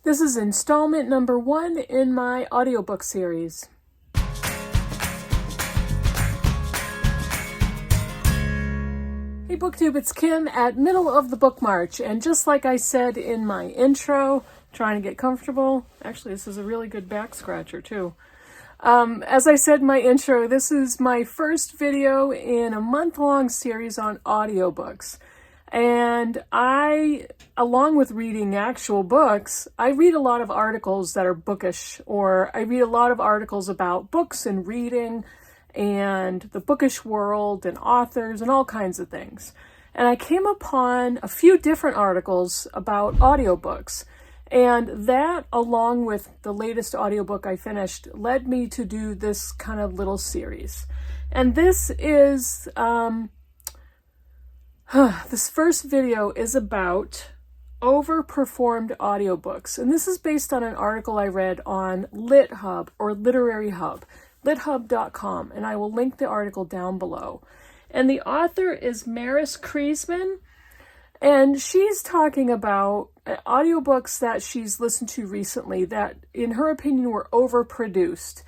This is installment number 1 in my audiobook series. Hey BookTube, it's Kim at Middle of the Book March, and just like I said in my intro, trying to get comfortable. Actually, this is a really good back scratcher too. As I said in my intro, this is my first video in a month-long series on audiobooks. And I, along with reading actual books, I read a lot of articles that are bookish, or I read a lot of articles about books and reading and the bookish world and authors and all kinds of things. And I came upon a few different articles about audiobooks. And that, along with the latest audiobook I finished, led me to do this kind of little series. And this is, this first video is about overperformed audiobooks. And this is based on an article I read on LitHub, or Literary Hub, lithub.com. And I will link the article down below. And the author is Maris Kreisman. And she's talking about audiobooks that she's listened to recently that, in her opinion, were overproduced.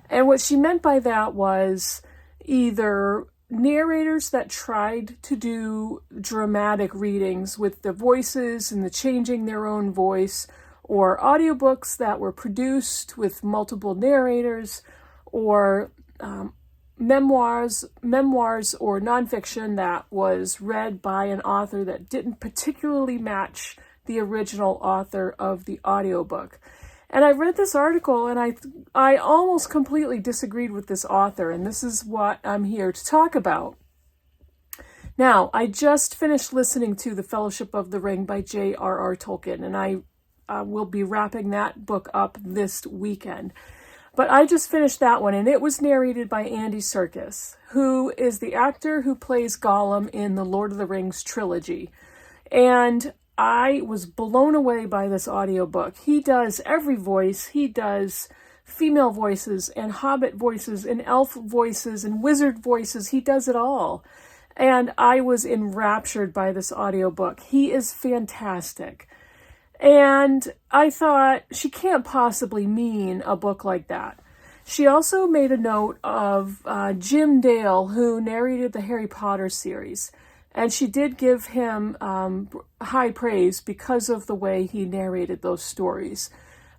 And what she meant by that was either narrators that tried to do dramatic readings with the voices and the changing their own voice, or audiobooks that were produced with multiple narrators, or memoirs or nonfiction that was read by an author that didn't particularly match the original author of the audiobook. And I read this article and I almost completely disagreed with this author, and this is what I'm here to talk about. Now, I just finished listening to The Fellowship of the Ring by J.R.R. Tolkien, and I will be wrapping that book up this weekend. But I just finished that one, and it was narrated by Andy Serkis, who is the actor who plays Gollum in the Lord of the Rings trilogy. And I was blown away by this audiobook. He does every voice. He does female voices and hobbit voices and elf voices and wizard voices. He does it all. And I was enraptured by this audiobook. He is fantastic. And I thought, she can't possibly mean a book like that. She also made a note of Jim Dale, who narrated the Harry Potter series. And she did give him high praise because of the way he narrated those stories.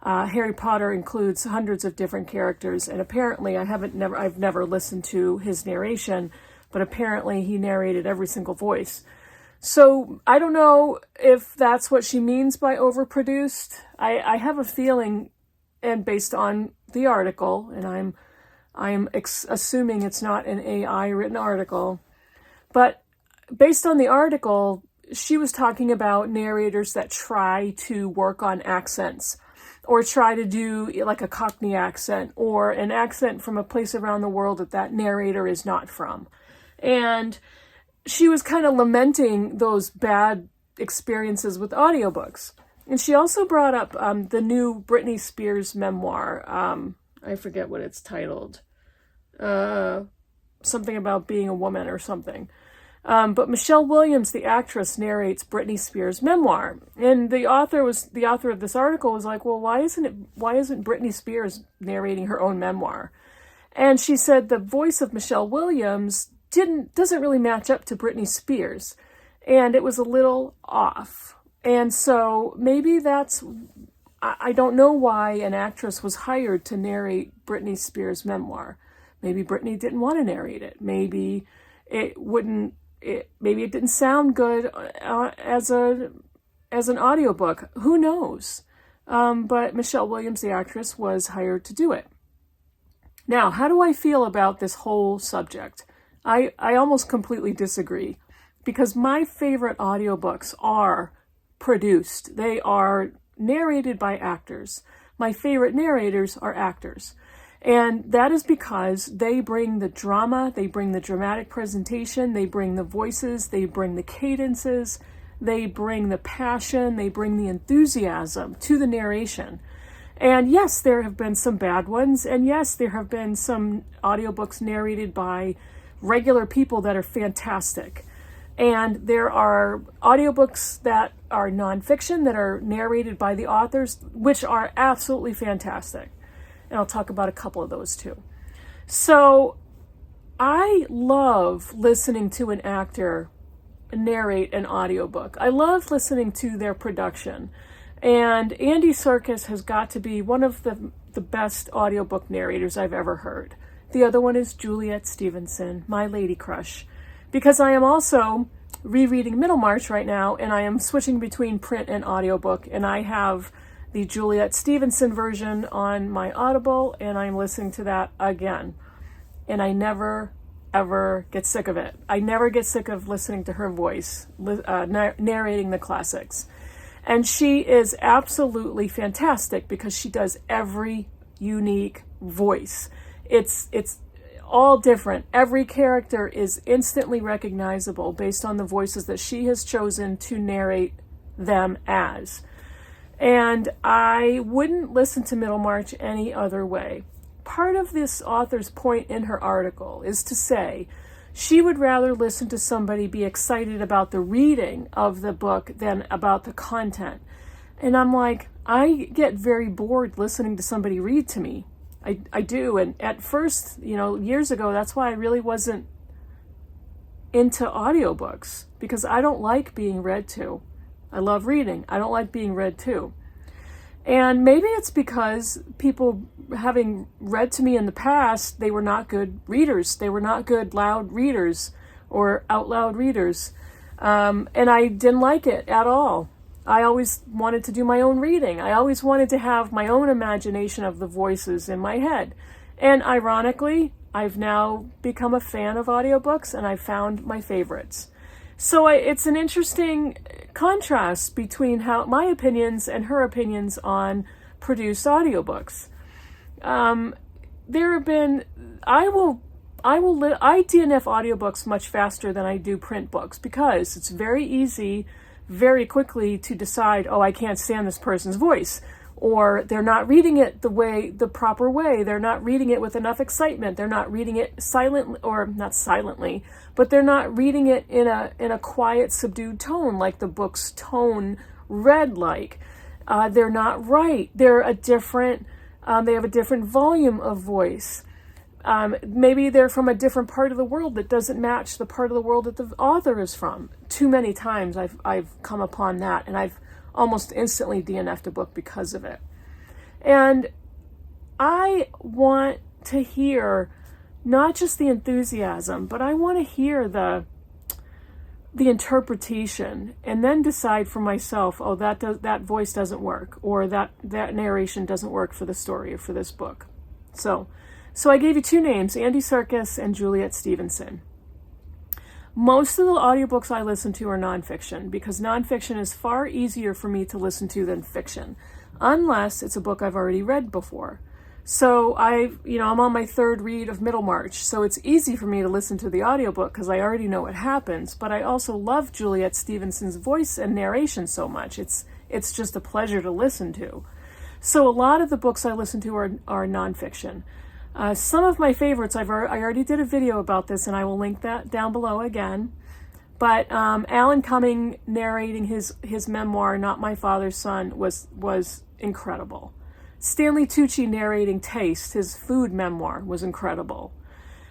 Harry Potter includes hundreds of different characters, and apparently I've never listened to his narration, but apparently he narrated every single voice. So I don't know if that's what she means by overproduced. I have a feeling, and based on the article, and I'm assuming it's not an AI written article, but based on the article, she was talking about narrators that try to work on accents, or try to do like a Cockney accent, or an accent from a place around the world that narrator is not from. And she was kind of lamenting those bad experiences with audiobooks. And she also brought up the new Britney Spears memoir. I forget what it's titled. Something about being a woman or something. But Michelle Williams, the actress, narrates Britney Spears' memoir. And the author of this article was like, well, why isn't Britney Spears narrating her own memoir? And she said the voice of Michelle Williams doesn't really match up to Britney Spears, and it was a little off. And so maybe I don't know why an actress was hired to narrate Britney Spears' memoir. Maybe Britney didn't want to narrate it. Maybe it didn't sound good as an audiobook. Who knows? But Michelle Williams, the actress, was hired to do it. Now, how do I feel about this whole subject? I almost completely disagree, because my favorite audiobooks are produced. They are narrated by actors. My favorite narrators are actors. And that is because they bring the drama, they bring the dramatic presentation, they bring the voices, they bring the cadences, they bring the passion, they bring the enthusiasm to the narration. And yes, there have been some bad ones, and yes, there have been some audiobooks narrated by regular people that are fantastic. And there are audiobooks that are nonfiction that are narrated by the authors, which are absolutely fantastic. And I'll talk about a couple of those too. So I love listening to an actor narrate an audiobook. I love listening to their production. And Andy Serkis has got to be one of the best audiobook narrators I've ever heard. The other one is Juliet Stevenson, my lady crush. Because I am also rereading Middlemarch right now, and I am switching between print and audiobook, and I have the Juliet Stevenson version on my Audible, and I'm listening to that again. And I never, ever get sick of it. I never get sick of listening to her voice, narrating the classics. And she is absolutely fantastic because she does every unique voice. It's all different. Every character is instantly recognizable based on the voices that she has chosen to narrate them as. And I wouldn't listen to Middlemarch any other way. Part of this author's point in her article is to say she would rather listen to somebody be excited about the reading of the book than about the content. And I'm like, I get very bored listening to somebody read to me. I do. And at first, years ago, that's why I really wasn't into audiobooks, because I don't like being read to. I love reading. I don't like being read to. And maybe it's because people having read to me in the past, they were not good readers. They were not good loud readers or out loud readers. And I didn't like it at all. I always wanted to do my own reading. I always wanted to have my own imagination of the voices in my head. And ironically, I've now become a fan of audiobooks, and I've found my favorites. So it's an interesting contrast between how my opinions and her opinions on produced audiobooks. There have been, I DNF audiobooks much faster than I do print books, because it's very easy, very quickly to decide, oh, I can't stand this person's voice, or they're not reading it the proper way. They're not reading it with enough excitement. They're not reading it silently, or not silently, but they're not reading it in a quiet, subdued tone, like the book's tone read like. They're not right. They're a different, they have a different volume of voice. Maybe they're from a different part of the world that doesn't match the part of the world that the author is from. Too many times I've come upon that, and I've almost instantly DNF'd a book because of it. And I want to hear not just the enthusiasm, but I want to hear the interpretation, and then decide for myself, oh, that voice doesn't work, or that narration doesn't work for the story or for this book. So I gave you two names, Andy Serkis and Juliet Stevenson. Most of the audiobooks I listen to are nonfiction, because nonfiction is far easier for me to listen to than fiction, unless it's a book I've already read before. So I'm on my third read of Middlemarch, so it's easy for me to listen to the audiobook because I already know what happens, but I also love Juliet Stevenson's voice and narration so much. It's just a pleasure to listen to. So a lot of the books I listen to are nonfiction. Some of my favorites, I already did a video about this, and I will link that down below again. But Alan Cumming narrating his memoir, Not My Father's Son, was incredible. Stanley Tucci narrating Taste, his food memoir, was incredible.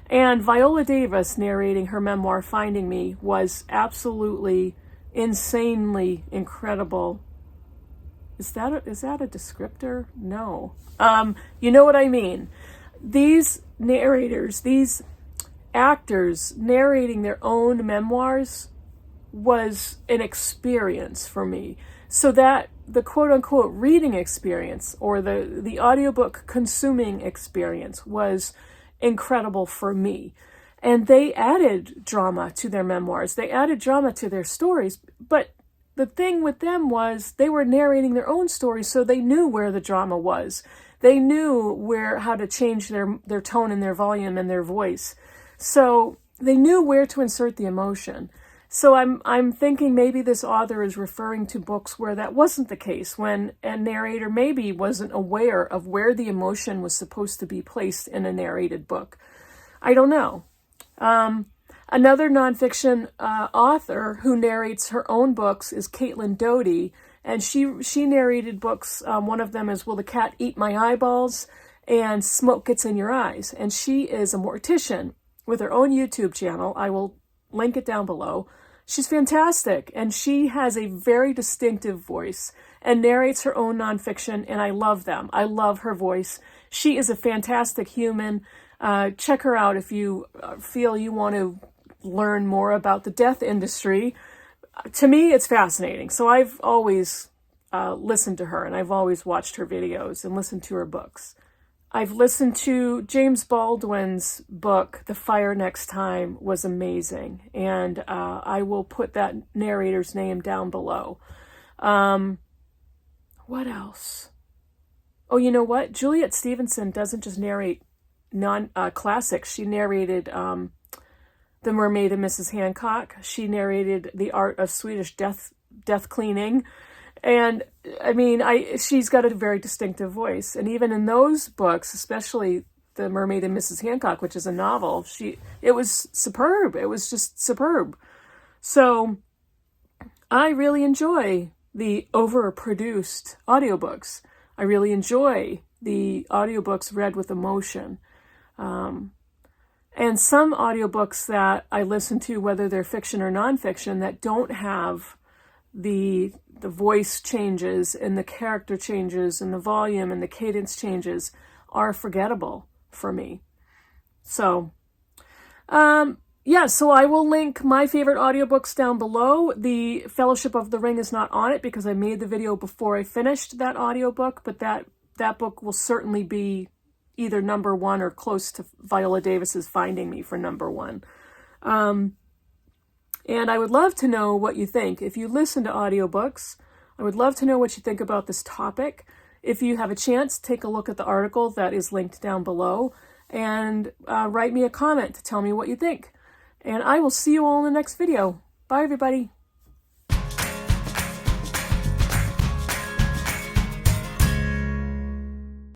And Viola Davis narrating her memoir, Finding Me, was absolutely insanely incredible. Is that a descriptor? No. You know what I mean. These narrators, these actors narrating their own memoirs was an experience for me. So that the quote-unquote reading experience, or the audiobook consuming experience, was incredible for me. And they added drama to their memoirs. They added drama to their stories. But the thing with them was they were narrating their own stories, so they knew where the drama was. They knew how to change their tone and their volume and their voice. So they knew where to insert the emotion. So I'm thinking maybe this author is referring to books where that wasn't the case, when a narrator maybe wasn't aware of where the emotion was supposed to be placed in a narrated book. I don't know. Another nonfiction author who narrates her own books is Caitlyn Doughty, and she narrated books. One of them is Will the Cat Eat My Eyeballs? And Smoke Gets in Your Eyes. And she is a mortician with her own YouTube channel. I will link it down below. She's fantastic, and she has a very distinctive voice and narrates her own nonfiction, and I love them. I love her voice. She is a fantastic human. Check her out if you feel you want to learn more about the death industry. To me, it's fascinating. So I've always listened to her, and I've always watched her videos and listened to her books. I've listened to James Baldwin's book, The Fire Next Time, was amazing. And I will put that narrator's name down below. What else? Oh, you know what? Juliet Stevenson doesn't just narrate classics. She narrated The Mermaid and Mrs. Hancock. She narrated The Art of Swedish Death Cleaning. And I mean, she's got a very distinctive voice. And even in those books, especially The Mermaid and Mrs. Hancock, which is a novel, it was superb. It was just superb. So I really enjoy the overproduced audiobooks. I really enjoy the audiobooks read with emotion. And some audiobooks that I listen to, whether they're fiction or nonfiction, that don't have the voice changes and the character changes and the volume and the cadence changes, are forgettable for me. So, yeah, so I will link my favorite audiobooks down below. The Fellowship of the Ring is not on it because I made the video before I finished that audiobook, but that book will certainly be either #1 or close to Viola Davis's Finding Me for #1. And I would love to know what you think. If you listen to audiobooks, I would love to know what you think about this topic. If you have a chance, take a look at the article that is linked down below and write me a comment to tell me what you think. And I will see you all in the next video. Bye, everybody.